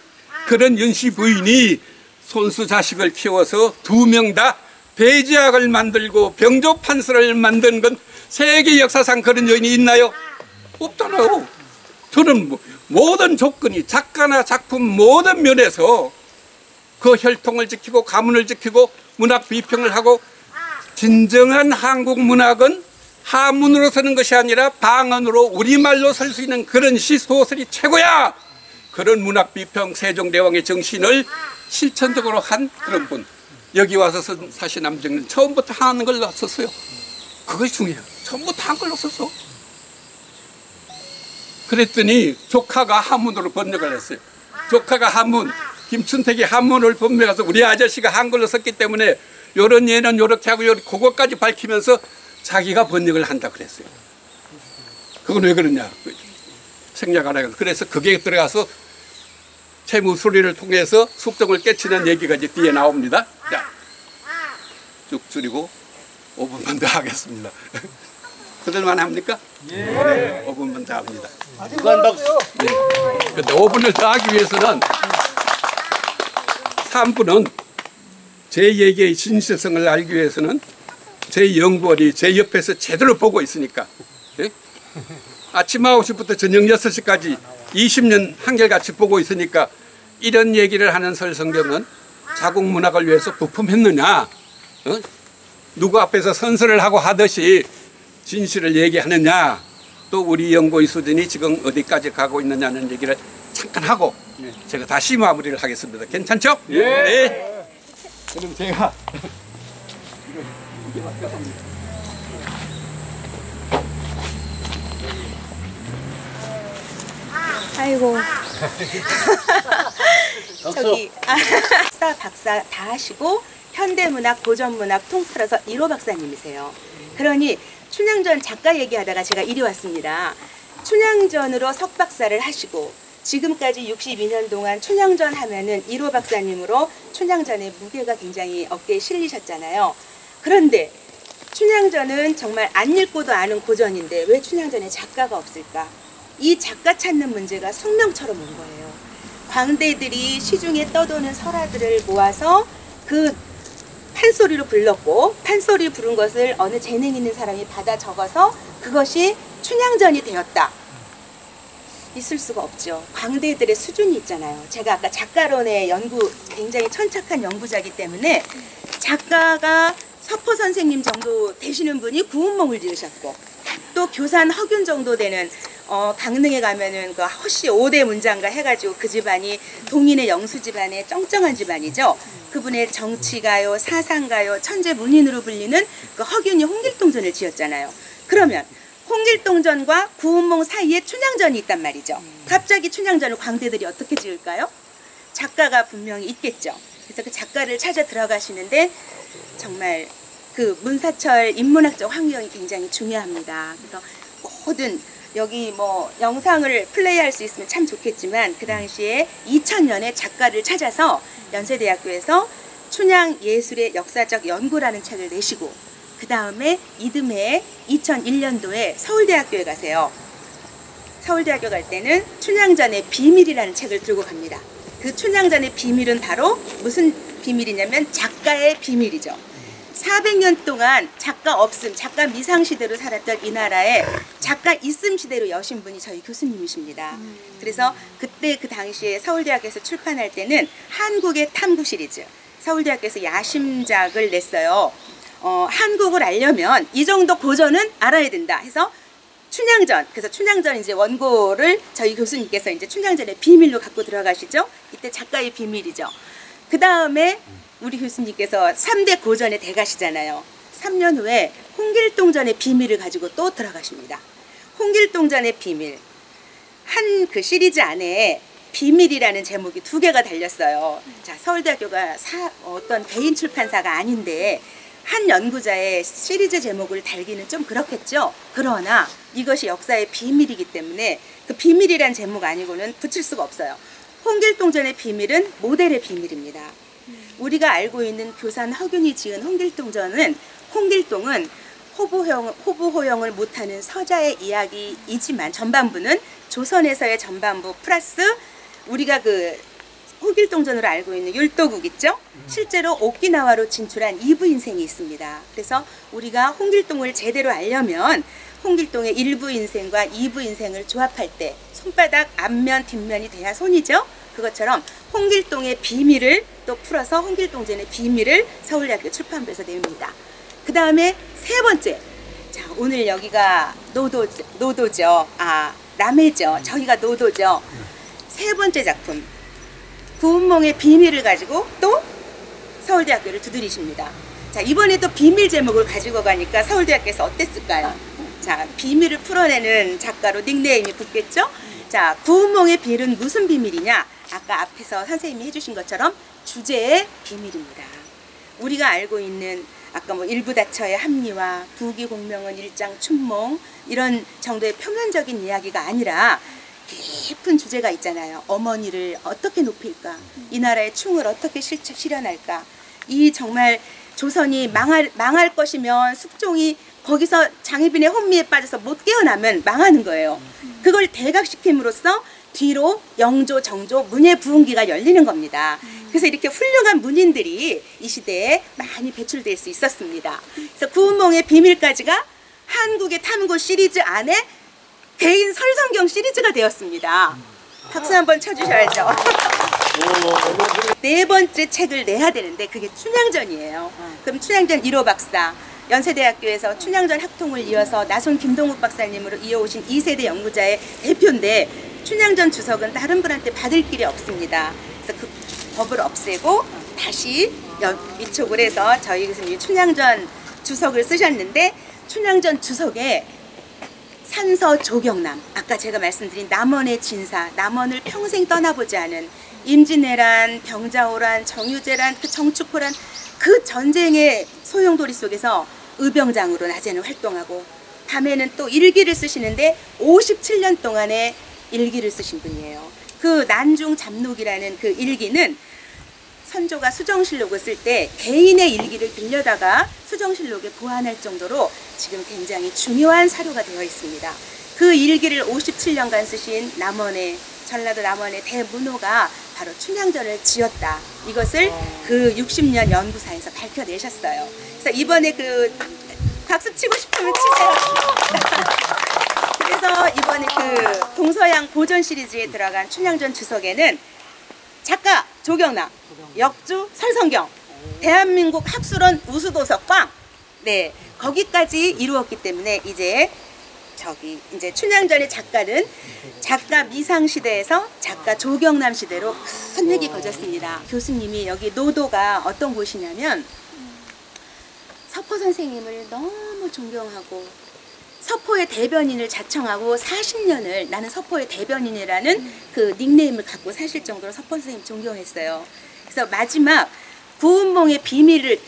그런 윤씨 부인이 손수 자식을 키워서 2명 다 대제학을 만들고 병조판서를 만든 건 세계 역사상 그런 여인이 있나요? 없잖아요. 저는 모든 조건이 작가나 작품 모든 면에서 그 혈통을 지키고 가문을 지키고 문학 비평을 하고 진정한 한국 문학은 한문으로 쓰는 것이 아니라 방언으로 우리말로 쓸 수 있는 그런 시소설이 최고야. 그런 문학 비평 세종대왕의 정신을 실천적으로 한 그런 분. 여기 와서 쓴 사시남정은 처음부터 한글로 썼어요. 그것이 중요해요. 처음부터 한글로 썼어. 그랬더니 조카가 한문으로 번역을 했어요. 조카가 한문, 김춘택이 한문을 번역해서 우리 아저씨가 한글로 썼기 때문에 요런 예는 요렇게 하고 그것까지 밝히면서 자기가 번역을 한다 그랬어요. 그건 왜 그러냐? 생략하라. 그래서 그게 들어가서 채무수리를 통해서 숙성을 깨치는 얘기가 이제 뒤에 나옵니다. 자, 쭉 줄이고 5분만 더 하겠습니다. 그들만 합니까? 네. 5분만 더 합니다. 주간 박수. 네. 근데 5분을 더 하기 위해서는 3분은 제 얘기의 진실성을 알기 위해서는 제 연구원이 제 옆에서 제대로 보고 있으니까, 예? 아침 9시부터 저녁 6시까지 20년 한결같이 보고 있으니까 이런 얘기를 하는 설성경은 자국 문학을 위해서 부품했느냐, 어? 누구 앞에서 선서를 하고 하듯이 진실을 얘기하느냐, 또 우리 연구의 수준이 지금 어디까지 가고 있느냐는 얘기를 잠깐 하고 제가 다시 마무리를 하겠습니다. 괜찮죠? 예. 네. 그럼 제가 아이고. 저기 박사 다 하시고 현대문학, 고전문학 통틀어서 1호 박사님이세요. 그러니 춘향전 작가 얘기하다가 제가 이리 왔습니다. 춘향전으로 석박사를 하시고 지금까지 62년 동안 춘향전 하면은 1호 박사님으로 춘향전의 무게가 굉장히 어깨에 실리셨잖아요. 그런데 춘향전은 정말 안 읽고도 아는 고전인데 왜 춘향전에 작가가 없을까? 이 작가 찾는 문제가 숙명처럼 온 거예요. 광대들이 시중에 떠도는 설화들을 모아서 그 판소리로 불렀고 판소리 부른 것을 어느 재능 있는 사람이 받아 적어서 그것이 춘향전이 되었다. 있을 수가 없죠. 광대들의 수준이 있잖아요. 제가 아까 작가론의 연구 굉장히 천착한 연구자이기 때문에 작가가 서포 선생님 정도 되시는 분이 구운몽을 지으셨고 또 교산 허균 정도 되는 강릉에 가면은 그 허씨 5대 문장가 해가지고 그 집안이 동인의 영수 집안의 쩡쩡한 집안이죠. 그분의 정치가요, 사상가요, 천재 문인으로 불리는 그 허균이 홍길동전을 지었잖아요. 그러면 홍길동전과 구운몽 사이에 춘향전이 있단 말이죠. 갑자기 춘향전을 광대들이 어떻게 지을까요? 작가가 분명히 있겠죠. 그래서 그 작가를 찾아 들어가시는데 정말 그 문사철 인문학적 환경이 굉장히 중요합니다. 그래서 모든 여기 뭐 영상을 플레이할 수 있으면 참 좋겠지만 그 당시에 2000년에 작가를 찾아서 연세대학교에서 춘향 예술의 역사적 연구라는 책을 내시고 그 다음에 이듬해 2001년도에 서울대학교에 가세요. 서울대학교 갈 때는 춘향전의 비밀이라는 책을 들고 갑니다. 그 춘향전의 비밀은 바로 무슨 비밀이냐면 작가의 비밀이죠. 400년 동안 작가 없음, 작가 미상 시대로 살았던 이 나라에 작가 있음 시대로 여신 분이 저희 교수님이십니다. 그래서 그때 그 당시에 서울대학교에서 출판할 때는 한국의 탐구 시리즈, 서울대학교에서 야심작을 냈어요. 한국을 알려면 이 정도 고전은 알아야 된다 해서 춘향전, 그래서 춘향전 이제 원고를 저희 교수님께서 이제 춘향전의 비밀로 갖고 들어가시죠. 이때 작가의 비밀이죠. 그 다음에 우리 교수님께서 3대 고전의 대가시잖아요. 3년 후에 홍길동전의 비밀을 가지고 또 들어가십니다. 홍길동전의 비밀. 한 그 시리즈 안에 비밀이라는 제목이 2개가 달렸어요. 자, 서울대학교가 어떤 개인 출판사가 아닌데 한 연구자의 시리즈 제목을 달기는 좀 그렇겠죠. 그러나 이것이 역사의 비밀이기 때문에 그 비밀이란 제목 아니고는 붙일 수가 없어요. 홍길동전의 비밀은 모델의 비밀입니다. 우리가 알고 있는 교산 허균이 지은 홍길동전은 홍길동은 호부호영을 못하는 서자의 이야기이지만 전반부는 조선에서의 전반부 플러스 우리가 그 홍길동전으로 알고 있는 율도국 있죠? 실제로 오키나와로 진출한 2부 인생이 있습니다. 그래서 우리가 홍길동을 제대로 알려면 홍길동의 1부 인생과 2부 인생을 조합할 때 손바닥 앞면 뒷면이 돼야 손이죠? 그것처럼 홍길동의 비밀을 또 풀어서 홍길동전의 비밀을 서울대학교 출판부에서 냅니다. 그 다음에 3번째, 자 오늘 여기가 노도죠. 남해죠. 저희가 노도죠. 3번째 작품 구운몽의 비밀을 가지고 또 서울대학교를 두드리십니다. 자 이번에 또 비밀 제목을 가지고 가니까 서울대학교에서 어땠을까요? 자 비밀을 풀어내는 작가로 닉네임이 붙겠죠? 자 구운몽의 비밀은 무슨 비밀이냐? 아까 앞에서 선생님이 해주신 것처럼 주제의 비밀입니다. 우리가 알고 있는 아까 뭐 일부 다처의 합리화, 부귀공명은 일장 춘몽 이런 정도의 표면적인 이야기가 아니라 깊은 주제가 있잖아요. 어머니를 어떻게 높일까? 이 나라의 충을 어떻게 실현할까? 이 정말 조선이 망할 것이면 숙종이 거기서 장희빈의 혼미에 빠져서 못 깨어나면 망하는 거예요. 그걸 대각시킴으로써 뒤로 영조, 정조, 문예 부흥기가 열리는 겁니다. 그래서 이렇게 훌륭한 문인들이 이 시대에 많이 배출될 수 있었습니다. 그래서 구운몽의 비밀까지가 한국의 탐구 시리즈 안에 개인 설성경 시리즈가 되었습니다. 박수 한번 쳐주셔야죠. 네 번째 책을 내야 되는데 그게 춘향전이에요. 그럼 춘향전 1호 박사, 연세대학교에서 춘향전 학통을 이어서 나손 김동욱 박사님으로 이어오신 2세대 연구자의 대표인데 춘향전 주석은 다른 분한테 받을 길이 없습니다. 그래서 그 법을 없애고 다시 위촉을 해서 저희 교수님이 춘향전 주석을 쓰셨는데 춘향전 주석에 산서 조경남, 아까 제가 말씀드린 남원의 진사, 남원을 평생 떠나보지 않은 임진왜란, 병자호란, 정유재란, 그 정축호란 그 전쟁의 소용돌이 속에서 의병장으로 낮에는 활동하고 밤에는 또 일기를 쓰시는데 57년 동안의 일기를 쓰신 분이에요. 그 난중 잡록이라는 그 일기는 선조가 수정실록을 쓸 때 개인의 일기를 빌려다가 수정실록에 보완할 정도로 지금 굉장히 중요한 사료가 되어 있습니다. 그 일기를 57년간 쓰신 전라도 남원의 대문호가 바로 춘향전을 지었다. 이것을 그 60년 연구사에서 밝혀내셨어요. 그래서 이번에 그 박수 치고 싶으면 치세요. 그래서 이번에 그 동서양 고전 시리즈에 들어간 춘향전 주석에는 작가 조경남, 역주 설성경, 대한민국 학술원 우수도서 꽝, 네 거기까지 이루었기 때문에 이제 춘향전의 작가는 작가 미상 시대에서 작가 조경남 시대로 큰 획이 거졌습니다. 교수님이 여기 노도가 어떤 곳이냐면 서포 선생님을 너무 존경하고 서포의 대변인을 자청하고 40년을 나는 서포의 대변인이라는 그 닉네임을 갖고 사실 정도로 서포 선생님 존경했어요. 그래서 마지막 구운몽의 비밀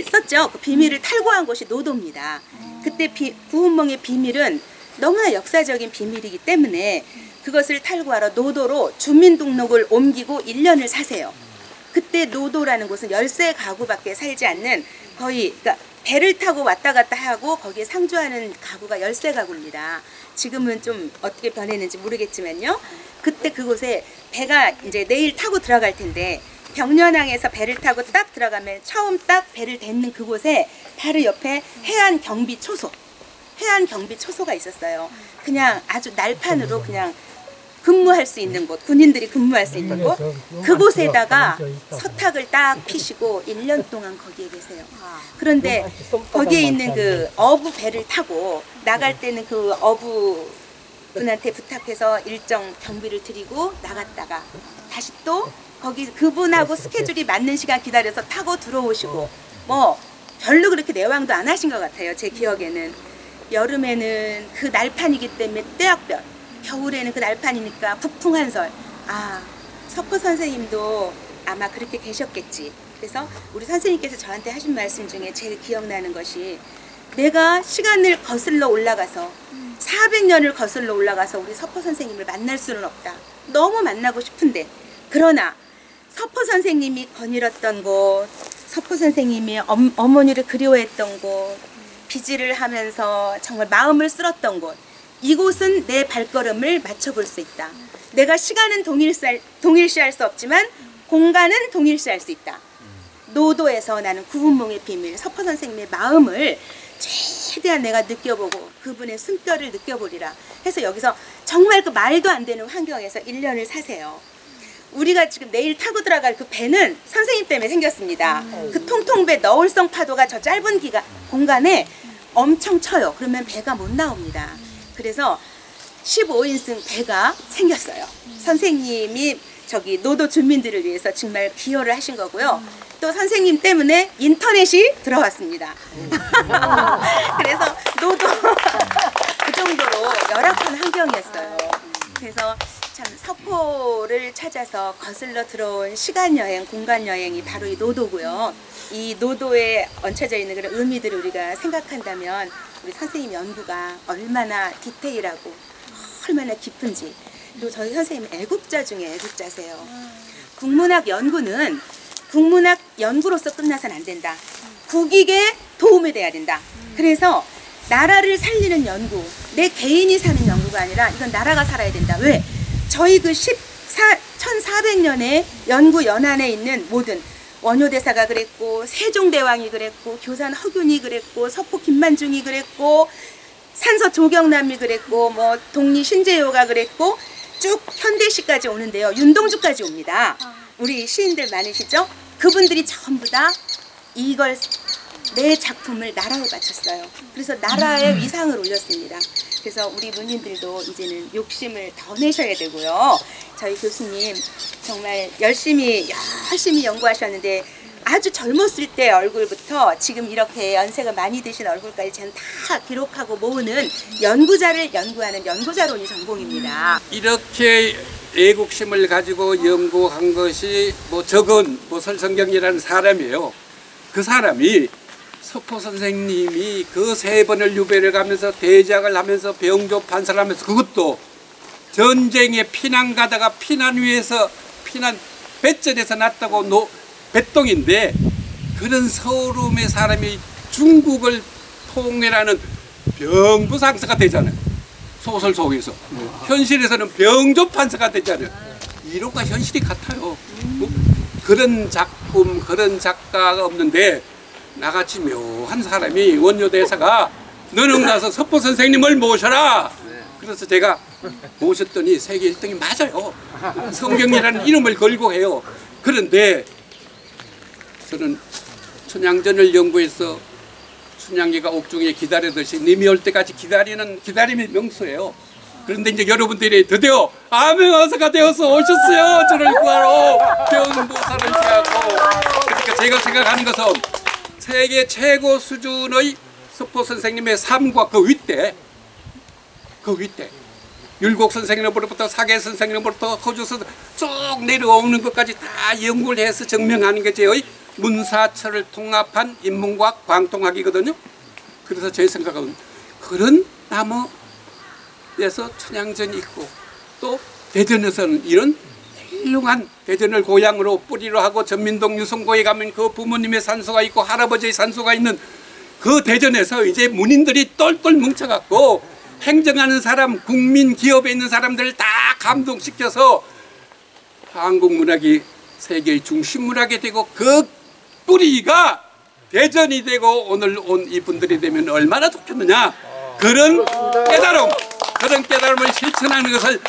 썼죠. 그 비밀을 탈고한 곳이 노도입니다. 그때 구운몽의 비밀은 너무나 역사적인 비밀이기 때문에 그것을 탈고하러 노도로 주민등록을 옮기고 1년을 사세요. 그때 노도라는 곳은 13 가구밖에 살지 않는 거의 그러니까 배를 타고 왔다 갔다 하고 거기에 상주하는 가구가 13 가구입니다. 지금은 좀 어떻게 변했는지 모르겠지만요. 그때 그곳에 배가 이제 내일 타고 들어갈 텐데 병련항에서 배를 타고 딱 들어가면 처음 딱 배를 댔는 그곳에 바로 옆에 해안 경비 초소가 있었어요. 그냥 아주 날판으로 그냥 근무할 수 있는 곳, 군인들이 근무할 수 있는 곳, 그곳에다가 서탁을 딱 피시고 1년 동안 거기에 계세요. 그런데 거기에 있는 그 어부 배를 타고 나갈 때는 그 어부 분한테 부탁해서 일정 경비를 드리고 나갔다가 다시 또 거기 그분하고 스케줄이 맞는 시간 기다려서 타고 들어오시고 뭐 별로 그렇게 내왕도 안 하신 것 같아요. 제 기억에는. 여름에는 그 날판이기 때문에 떼약볕, 겨울에는 그 날판이니까 북풍한설. 서포 선생님도 아마 그렇게 계셨겠지. 그래서 우리 선생님께서 저한테 하신 말씀 중에 제일 기억나는 것이 내가 시간을 거슬러 올라가서 400년을 거슬러 올라가서 우리 서포 선생님을 만날 수는 없다. 너무 만나고 싶은데 그러나 서포 선생님이 거닐었던 곳, 서포 선생님이 어머니를 그리워했던 곳, 비지를 하면서 정말 마음을 쓸었던 곳, 이곳은 내 발걸음을 맞춰볼 수 있다. 내가 시간은 동일시할 수 없지만 공간은 동일시할 수 있다. 노도에서 나는 구운몽의 비밀, 서포 선생님의 마음을 최대한 내가 느껴보고 그분의 숨결을 느껴보리라 해서 여기서 정말 그 말도 안 되는 환경에서 1년을 사세요. 우리가 지금 내일 타고 들어갈 그 배는 선생님 때문에 생겼습니다. 그 통통배 너울성 파도가 저 짧은 공간에 엄청 쳐요. 그러면 배가 못 나옵니다. 그래서 15인승 배가 생겼어요. 선생님이 저기 노도 주민들을 위해서 정말 기여를 하신 거고요. 또 선생님 때문에 인터넷이 들어왔습니다. 그래서 노도 그 정도로 열악한 환경이었어요. 그래서 참 서포를 찾아서 거슬러 들어온 시간여행, 공간여행이 바로 이 노도고요. 이 노도에 얹혀져 있는 그런 의미들을 우리가 생각한다면 우리 선생님 연구가 얼마나 디테일하고 얼마나 깊은지, 그리고 저희 선생님 애국자 중에 애국자세요. 국문학 연구는 국문학 연구로서 끝나서는 안 된다. 국익에 도움이 돼야 된다. 그래서 나라를 살리는 연구, 내 개인이 사는 연구가 아니라 이건 나라가 살아야 된다. 왜? 저희 그 1400년의 연구 연안에 있는 모든 원효대사가 그랬고, 세종대왕이 그랬고, 교산 허균이 그랬고, 서포 김만중이 그랬고, 산서 조경남이 그랬고, 뭐 동리 신재효가 그랬고, 쭉 현대시까지 오는데요. 윤동주까지 옵니다. 우리 시인들 많으시죠? 그분들이 전부 다 이걸 내 작품을 나라에 바쳤어요. 그래서 나라의 위상을 올렸습니다. 그래서 우리 문인들도 이제는 욕심을 더 내셔야 되고요. 저희 교수님 정말 열심히 연구하셨는데 아주 젊었을 때 얼굴부터 지금 이렇게 연세가 많이 드신 얼굴까지 저는 다 기록하고 모으는 연구자를 연구하는 연구자론이 전공입니다. 이렇게 애국심을 가지고 연구한 것이 적은 설성경이라는 사람이에요. 그 사람이 서포 선생님이 그 3번을 유배를 가면서 대작을 하면서 병조 판사를 하면서, 그것도 전쟁에 피난 가다가 피난 위에서 피난 배전에서 났다고 배똥인데, 그런 서울음의 사람이 중국을 통일하는 병부상사가 되잖아요. 소설 속에서. 현실에서는 병조 판사가 되잖아요. 이론과 현실이 같아요. 그런 작품, 그런 작가가 없는데 나같이 묘한 사람이 원효대사가 너는 가서 서포 선생님을 모셔라. 그래서 제가 모셨더니 세계 1등이 맞아요. 성경이라는 이름을 걸고 해요. 그런데 저는 춘향전을 연구해서 춘향이가 옥중에 기다리듯이 님이 올 때까지 기다리는 기다림의 명수예요. 그런데 이제 여러분들이 드디어 암행어사가 되어서 오셨어요. 저를 구하러 병보살을 피하고. 그러니까 제가 생각하는 것은 세계 최고 수준의 서포 선생님의 삶과 그 윗대, 율곡 선생님으로부터 사계 선생님으로부터 호주서 쭉 내려오는 것까지 다 연구를 해서 증명하는 게 제의 문사철을 통합한 인문과학 광통학이거든요. 그래서 제 생각은 그런 나무에서 춘향전이 있고, 또 대전에서는 이런 훌륭한 대전을 고향으로 뿌리로 하고 전민동 유성고에 가면 그 부모님의 산소가 있고 할아버지의 산소가 있는 그 대전에서 이제 문인들이 똘똘 뭉쳐갖고 행정하는 사람, 국민 기업에 있는 사람들을 다 감동시켜서 한국 문학이 세계의 중심 문학이 되고, 그 뿌리가 대전이 되고 오늘 온 이분들이 되면 얼마나 좋겠느냐. 그런 깨달음을 실천하는 것을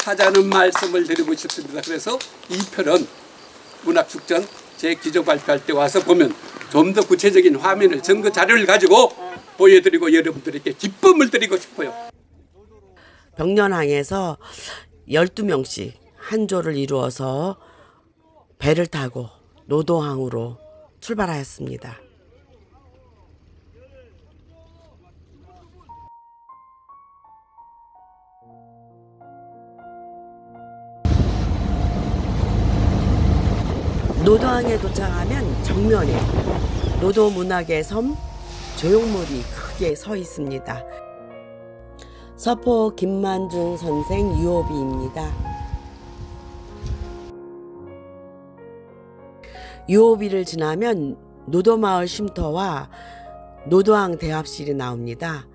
하자는 말씀을 드리고 싶습니다. 그래서 이 편은 문학축전 제 기조 발표할 때 와서 보면 좀 더 구체적인 화면을, 증거 자료를 가지고 보여드리고 여러분들에게 기쁨을 드리고 싶어요. 벽련항에서 12명씩 한 조를 이루어서 배를 타고 노도항으로 출발하였습니다. 노도항에 도착하면 정면에 노도 문학의 섬 조형물이 크게 서 있습니다. 서포 김만중 선생 유호비입니다. 유호비를 지나면 노도마을 쉼터와 노도항 대합실이 나옵니다.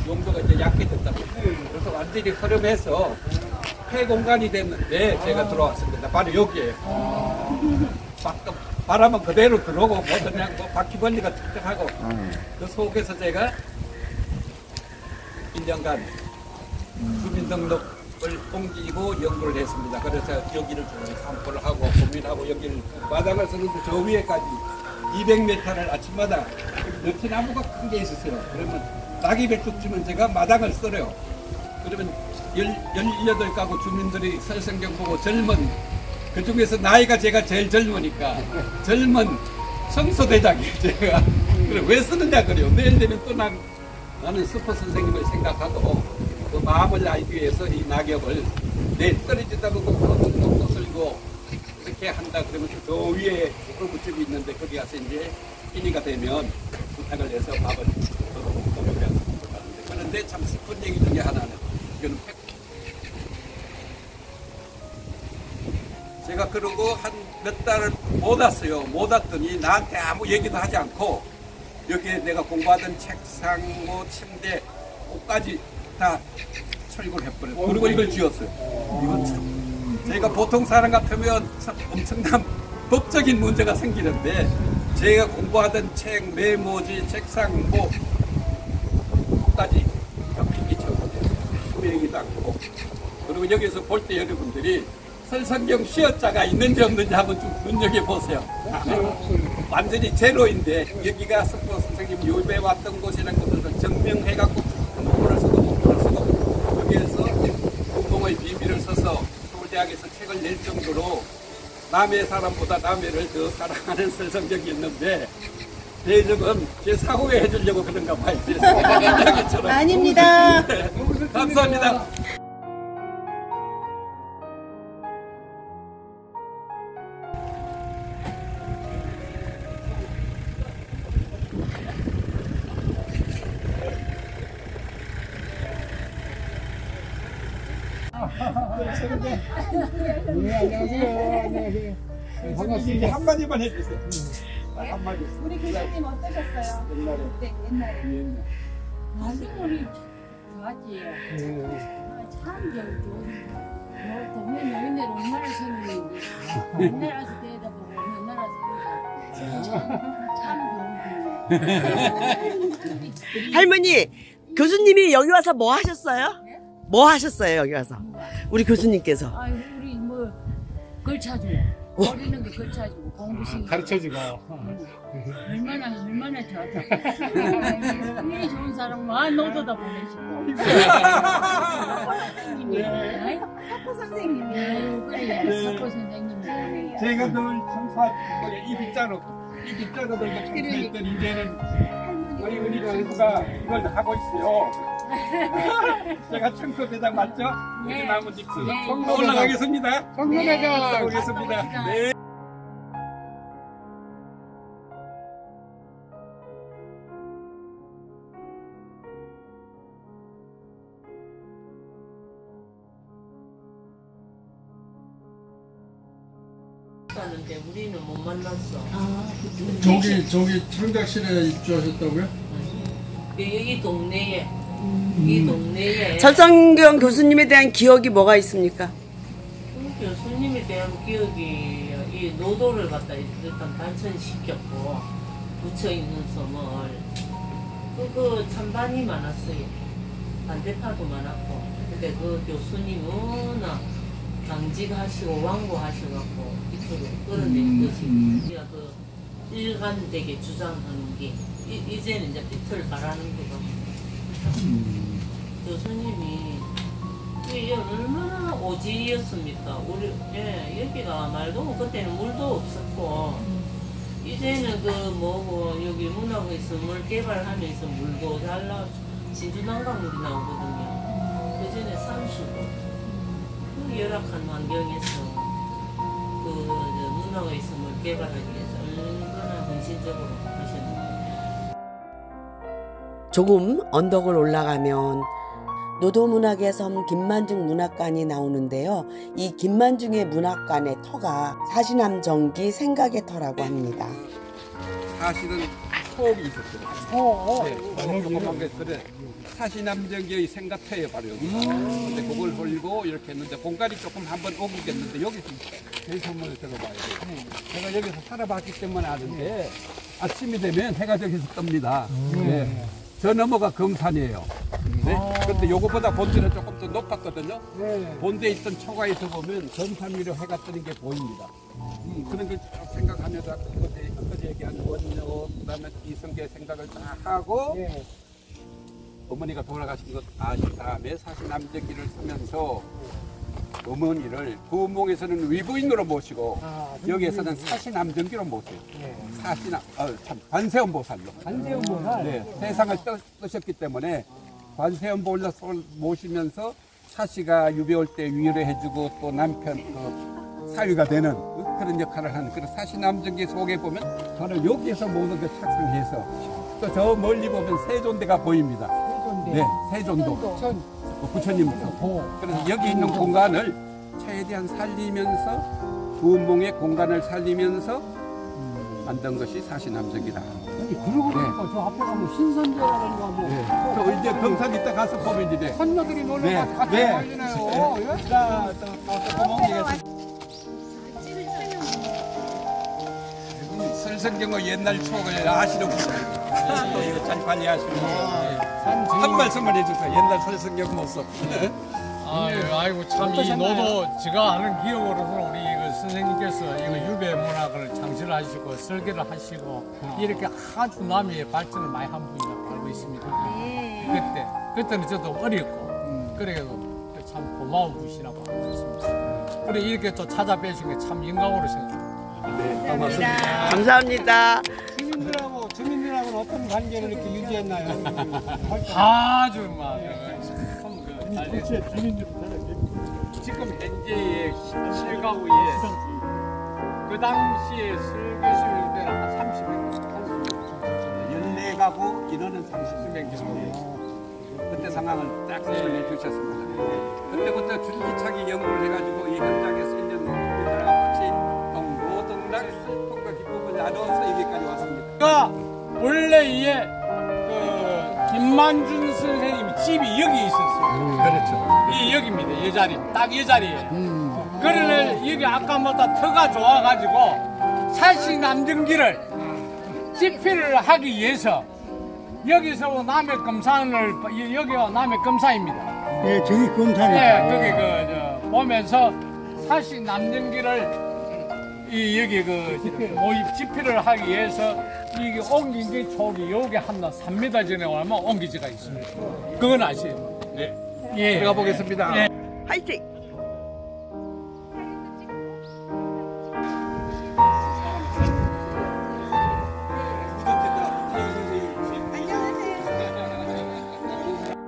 용도가 이제 약해졌다. 그래서 완전히 흐름해서 폐공간이 됐는데 제가 들어왔습니다. 바로 여기에요. 바람은 그대로 들어오고 그냥 바퀴벌레가 툭툭하고 그 속에서 제가 1년간 주민등록을 옮기고 연구를 했습니다. 그래서 여기를 좀 산포를 하고 고민하고 여기를 마당을 쓰는데 저 위에까지 200m를 아침마다 너티나무가 큰 게 있었어요. 그러면 낙엽에 뚝 치면 제가 마당을 썰어요. 그러면 18가구 주민들이 설성경 보고 젊은, 그 중에서 나이가 제가 제일 젊으니까 젊은 청소대장이에요. 제가 그래 왜 쓰느냐 그래요. 내일 되면 또 나는 서포 선생님을 생각하고 그 마음을 알기 위해서 이 낙엽을 내 떨어지다 보고 또 쓸고 이렇게 한다 그러면 저 위에 어부집이 있는데 거기 가서 이제 인이가 되면 부탁을 해서 밥을 먹으면서 하는데 그런데 참 슬픈 얘기 중에 하나는 이거는 제가 그러고 한 몇 달을 못 왔어요. 못 왔더니 나한테 아무 얘기도 하지 않고 여기에 내가 공부하던 책상, 뭐 침대, 옷까지 다 철거를 해버렸어요. 그리고 이걸 지었어요. 이건 참 제가 보통 사람 같으면 참 엄청난 법적인 문제가 생기는데 제가 공부하던 책, 메모지, 책상, 뭐 옷까지 다 팽개쳐버렸어요. 수명이도 않고. 그리고 여기서 볼 때 여러분들이 설성경 시어자가 있는지 없는지 한번 좀 눈여겨보세요. 완전히 제로인데 여기가 석도 선생님 요배 왔던 곳이라는 것을 증명해갖고 논문을 쓰고 논문을 쓰고 여기에서 공공의 비밀을 써서 서울대학에서 책을 낼 정도로 남의 사람보다 남해를 더 사랑하는 설성경이었는데 대적은 제 사고에 해주려고 그런가 봐요. 아닙니다. 감사합니다. 네, 안녕하세요. 반갑습니다. 한마디만 해주세요. 한마디. 우리 교수님 어떠셨어요? 옛날에. 네, 옛날에. 아주 우리 좋았지. 참 좋고. 뭐 동네 노인들 얼마나 생겼는데 맨날 와서 대답하고 맨날 와서 참 좋고. 할머니, 교수님이 여기 와서 뭐 하셨어요? 뭐 하셨어요, 여기 와서? 우리 교수님께서. 아 우리 뭐 걸쳐주고 어리는 게 걸쳐주고 공부시키고 가르쳐주고. 얼마나 좋았다. 이 좋은 사람 너도다 보내시고. 선생님이. 사코 선생님이. 아유 그래 사코 선생님이. 제가 늘 청소할 이 빗자루 들고 청소했던 이제는 우리 은희가 이걸 하고 있어요. 제가 청소대장 맞죠? 여기 나무 집수 올라가겠습니다. 청소대장. 올라가겠습니다. 네. 하는데 우리는 못 만났어. 저기 창작실에 입주하셨다고요? 이 동네에 이 동네에 설성경 교수님에 대한 기억이 뭐가 있습니까? 그 교수님에 대한 기억이 이 노도를 갖다 일단 단천시켰고 붙여 있는 섬을 그 찬반이 많았어요. 반대파도 많았고. 근데 그 교수님 워낙 당직하시고 완고하셔갖고 이쪽으로 끌어낸 것이 우리가 그 일관되게 주장하는 게 이제는 이제 빛을 발하는 거가 교수님이 이게 얼마나 오지였습니까? 우리 여기가 말도 그때는 물도 없었고 이제는 그 뭐고 여기 문학의 섬을 개발하면서 물도 잘 나와 진주난강물이 나오거든요. 그 전에 산수고 그 열악한 환경에서 그 문학의 섬을 개발하기 위해서 얼마나 헌신적으로 하셨는지. 조금 언덕을 올라가면 노도문학의 섬 김만중 문학관이 나오는데요. 이 김만중의 문학관의 터가 사시남정기 생각의 터라고 합니다. 사실은 소옥이 있었어요. 네, 조그만 게 그래. 사시남정기의 생각터예요, 바로 여기가. 근데 그걸 홀고 이렇게 했는데 공간이 조금 한번 옮기겠는데 여기서 대소문을 들어봐야 돼요. 제가 여기서 살아봤기 때문에 아는데 아침이 되면 해가 저기서 뜹니다. 네. 저 너머가 금산이에요. 네. 근데 요거보다 본대는 조금 더 높았거든요. 본대에 있던 초가에서 보면 전산 위로 해가 뜨는 게 보입니다. 그런 걸 쭉 생각하면서 어제 얘기한 원료, 그다음에 이성계 생각을 다 하고 어머니가 돌아가신 것 아신 다음에 사시남정기를 쓰면서 어머니를 부몽에서는 위부인으로 모시고 여기에서는 사시남정기로 모세요. 참 관세음보살로. 관세음보살. 네, 세상을 뜨셨기 때문에 관세음보살을 모시면서 사씨가 유배 올 때 위로를 해주고 또 남편 사위가 되는 그런 역할을 하는 그런 사시남정기 속에 보면 저는 여기에서 모든 걸 착상해서 또 저 멀리 보면 세존대가 보입니다. 네, 세존도. 부처님도. 그래서 여기 있는 공간을 최대한 살리면서 부흥봉의 공간을 살리면서 만든 것이 사시남정기다. 그러고 보니까 저 앞에 가면 신선제라든가 뭐. 저 이제 병산 이따 가서 보면 이제 선녀들이 놀러 가서 같이 걸리네요. 자, 또 구멍이겠습니다. 설성경의 옛날 추억을 아시는 분들 또 이거 잘 관리하시는 분들 한 말씀을 해주세요. 옛날 설성경 모습. 아이고 참 이 노도 제가 아는 기억으로서는 우리 그 선생님께서 이거 유배 문학을 창실하시고 설계를 하시고 이렇게 아주 남의 발전을 많이 한 분이라고 알고 있습니다. 그때는 저도 어렸고 그래도 참 고마운 분이라고 알고 있습니다. 그래 이렇게 또 찾아뵈신 게 참 영광으로 생각합니다. 네, 고맙습니다. 감사합니다. 주민들하고는 어떤 관계를 이렇게 유지했나요? 아주 막 지금 현재의 실가구에 그 당시에 설교실 때는 한 30명 14가구 인원은 30명 정도. 그때 상황을 딱 설명해 주셨습니다. 그때부터 줄기차게 연구를 해가지고 이 현장에서 있는 주민들하고 같이 동고동락 슬픔과 기쁨을 나눠서 여기까지 왔습니다. 원래 이게 김만준 선생님 집이 여기 있었어요. 그렇죠. 이 여기입니다. 이 자리, 딱 이 자리에. 그러네 여기 아까보다 터가 좋아가지고 사시남정기를 집필을 하기 위해서 여기서 남해 금산을 여기가 남해 금산입니다. 예, 저기 금산이에요. 네, 거기 보면서 사시남정기를 여기 모집 집필을 하기 위해서 이게 옮긴 게 저기 여기 한나 3m 전에 오면 옮기지가 있습니다. 그건 아시죠? 네. 예. 들어가 보겠습니다. 네. 화이팅!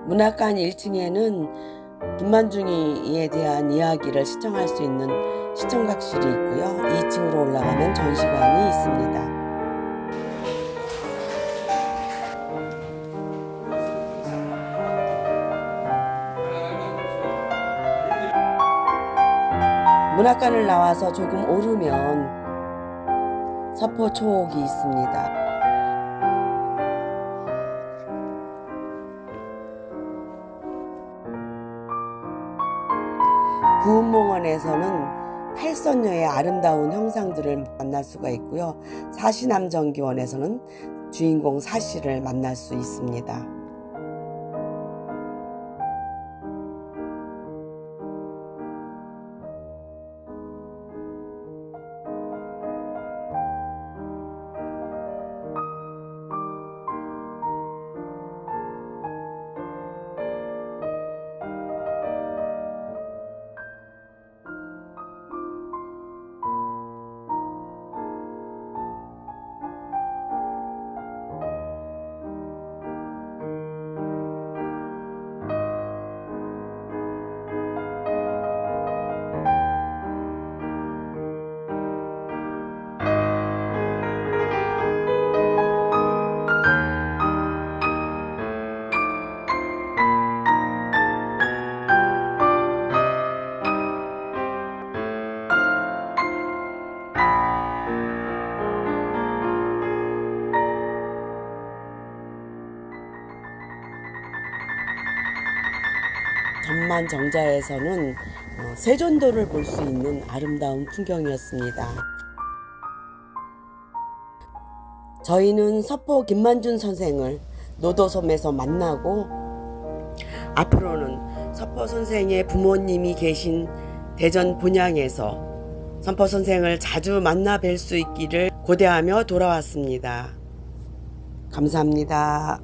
문학관 1층에는 김만중이에 대한 이야기를 시청할 수 있는 시청각실이 있고요. 2층으로 올라가면 전시관이 있습니다. 문학관을 나와서 조금 오르면 서포초옥이 있습니다. 구운몽원에서는 팔선녀의 아름다운 형상들을 만날 수가 있고요. 사시남정기원에서는 주인공 사시를 만날 수 있습니다. 전만정자에서는 세존도를 볼 수 있는 아름다운 풍경이었습니다. 저희는 서포 김만준 선생을 노도섬에서 만나고 앞으로는 서포 선생의 부모님이 계신 대전 본양에서 서포 선생을 자주 만나 뵐 수 있기를 고대하며 돌아왔습니다. 감사합니다.